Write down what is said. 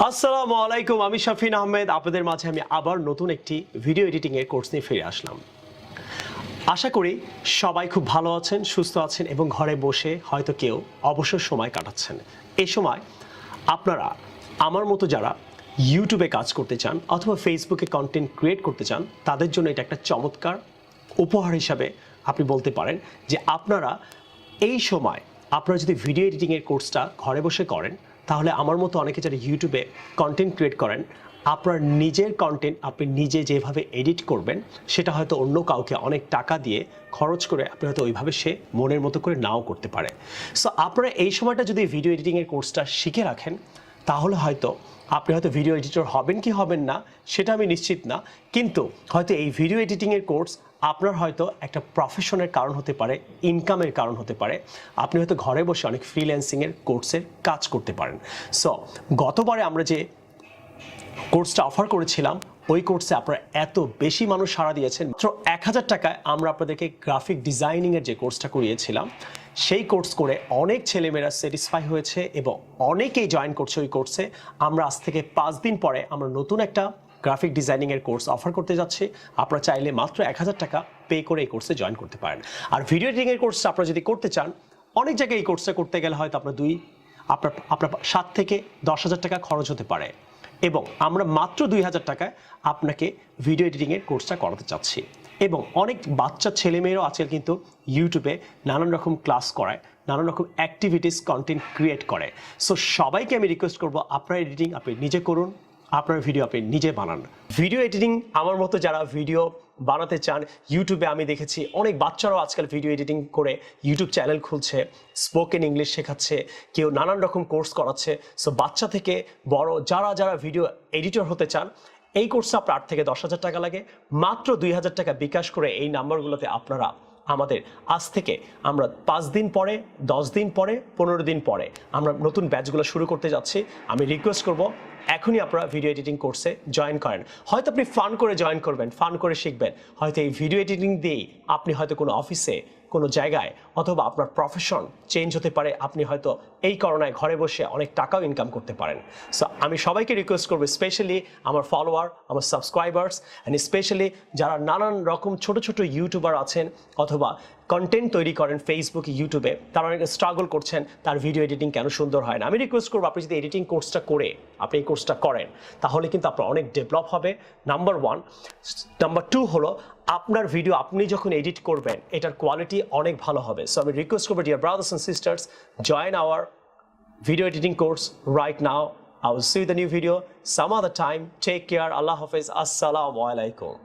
আসসালামু আলাইকুম, আমি শাফিন আহমেদ। আপনাদের মাঝে আমি আবার নতুন একটি ভিডিও এডিটিং এর কোর্স নিয়ে ফিরে আসলাম। আশা করি সবাই খুব ভালো আছেন, সুস্থ আছেন এবং ঘরে বসে হয়তো কেউ অবসর সময় কাটাচ্ছেন। এই সময় আপনারা আমার মতো যারা ইউটিউবে কাজ করতে চান অথবা ফেসবুকে কন্টেন্ট ক্রিয়েট করতে চান, তাদের জন্য এটা একটা চমৎকার উপহার হিসাবে আপনি বলতে পারেন যে আপনারা এই সময় আপনারা যদি ভিডিও এডিটিংয়ের কোর্সটা ঘরে বসে করেন, তাহলে আমার মতো অনেকে যারা ইউটিউবে কন্টেন্ট ক্রিয়েট করেন, আপনার নিজের কন্টেন্ট আপনি নিজে যেভাবে এডিট করবেন সেটা হয়তো অন্য কাউকে অনেক টাকা দিয়ে খরচ করে আপনি হয়তো ওইভাবে সে মনের মতো করে নাও করতে পারে। সো আপনারা এই সময়টা যদি ভিডিও এডিটিংয়ের কোর্সটা শিখে রাখেন, তাহলে হয়তো আপনি হয়তো ভিডিও এডিটর হবেন কি হবেন না সেটা আমি নিশ্চিত না, কিন্তু হয়তো এই ভিডিও এডিটিংয়ের কোর্স আপনার হয়তো একটা প্রফেশনের কারণ হতে পারে, ইনকামের কারণ হতে পারে। আপনি হয়তো ঘরে বসে অনেক ফ্রিল্যান্সিংয়ের কোর্সের কাজ করতে পারেন। সো গতবারে আমরা যে কোর্সটা অফার করেছিলাম, ওই কোর্সে আপনারা এত বেশি মানুষ সাড়া দিয়েছেন। মাত্র 1000 টাকায় আমরা আপনাদেরকে গ্রাফিক ডিজাইনিংয়ের যে কোর্সটা করিয়েছিলাম, সেই কোর্স করে অনেক ছেলেমেয়েরা স্যাটিসফাই হয়েছে এবং অনেকেই জয়েন করছে ওই কোর্সে। আমরা আজ থেকে 5 দিন পরে আমরা নতুন একটা গ্রাফিক ডিজাইনিংয়ের কোর্স অফার করতে যাচ্ছি। আপনারা চাইলে মাত্র 1000 টাকা পে করে এই কোর্সে জয়েন করতে পারেন। আর ভিডিও এডিটিংয়ের কোর্সটা আপনারা যদি করতে চান, অনেক জায়গায় এই কোর্সটা করতে গেলে হয়তো আপনার 7 থেকে 10,000 টাকা খরচ হতে পারে, এবং আমরা মাত্র 2000 টাকায় আপনাকে ভিডিও এডিটিংয়ের কোর্সটা করাতে চাচ্ছি। এবং অনেক বাচ্চা ছেলেমেয়েরাও আজকাল কিন্তু ইউটিউবে নানান রকম ক্লাস করায়, নানান রকম অ্যাক্টিভিটিস কন্টেন্ট ক্রিয়েট করে। সো সবাইকে আমি রিকোয়েস্ট করবো, আপনার এডিটিং আপনি নিজে করুন, আপনার ভিডিও আপনি নিজে বানান। ভিডিও এডিটিং আমার মতো যারা ভিডিও বানাতে চান, ইউটিউবে আমি দেখেছি অনেক বাচ্চারাও আজকাল ভিডিও এডিটিং করে ইউটিউব চ্যানেল খুলছে, স্পোকেন ইংলিশ শেখাচ্ছে, কেউ নানান রকম কোর্স করাচ্ছে। সো বাচ্চা থেকে বড় যারা ভিডিও এডিটর হতে চান, এই কোর্সে আপনার 8 থেকে 10,000 টাকা লাগে। মাত্র 2000 টাকা বিকাশ করে এই নাম্বারগুলোতে আপনারা আমাদের আজ থেকে আমরা 5 দিন পরে, 10 দিন পরে, 15 দিন পরে আমরা নতুন ব্যাচগুলো শুরু করতে যাচ্ছি। আমি রিকোয়েস্ট করব এখনই আপনারা ভিডিও এডিটিং কোর্সে জয়েন করেন। হয়তো আপনি ফান করে জয়েন করবেন, ফান করে শিখবেন। হয়তো এই ভিডিও এডিটিং দিয়েই আপনি হয়তো কোনো অফিসে, কোনো জায়গায়, অথবা আপনার প্রফেশন চেঞ্জ হতে পারে। আপনি হয়তো এই করোনায় ঘরে বসে অনেক টাকাও ইনকাম করতে পারেন। সো আমি সবাইকে রিকোয়েস্ট করবো, স্পেশালি আমার ফলোয়ার, আমার সাবস্ক্রাইবার্স, অ্যান্ড স্পেশালি যারা নানান রকম ছোট ছোট ইউটিউবার আছেন অথবা কন্টেন্ট তৈরি করেন ফেসবুক, ইউটিউবে, তারা অনেক স্ট্রাগল করছেন, তার ভিডিও এডিটিং কেন সুন্দর হয় না। আমি রিকোয়েস্ট করবো, আপনি যদি এডিটিং কোর্সটা করে আপনি এই কোর্সটা করেন, তাহলে কিন্তু আপনার অনেক ডেভেলপ হবে, নাম্বার 1। নাম্বার 2 হলো, আপনার ভিডিও আপনি যখন এডিট করবেন এটার কোয়ালিটি অনেক ভালো হবে। সো আমি রিকোয়েস্ট করবো, dear brothers and sisters, join our video editing course right now. I will see you in the new video some other time. Take care. Allah Hafiz. Assalamu alaikum.